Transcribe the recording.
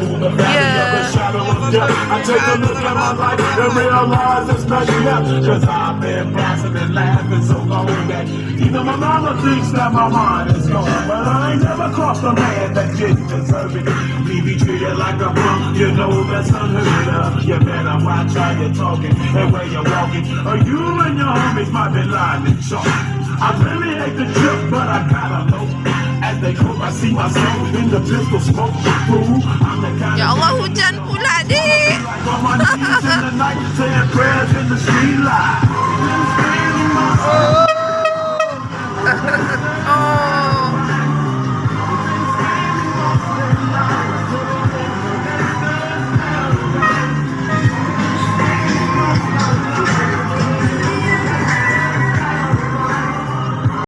Yeah. I take a look at my life and realize it's messed up. Cause I've been bouncing and laughing so long that even my mama thinks that my mind is gone. But I ain't never crossed a man that didn't deserve it. Me be treated like a punk, you know that's unheard of. You better watch how you're talking and where you're walking, or you and your homies might be lying to chalk. I really hate the trip, but I gotta know. As they cook, I see myself in the pistol smoke. Fool, I'm the kind Ya of Allah, hujan pula, Dik. like on my knees in the night, saying prayers in the street light.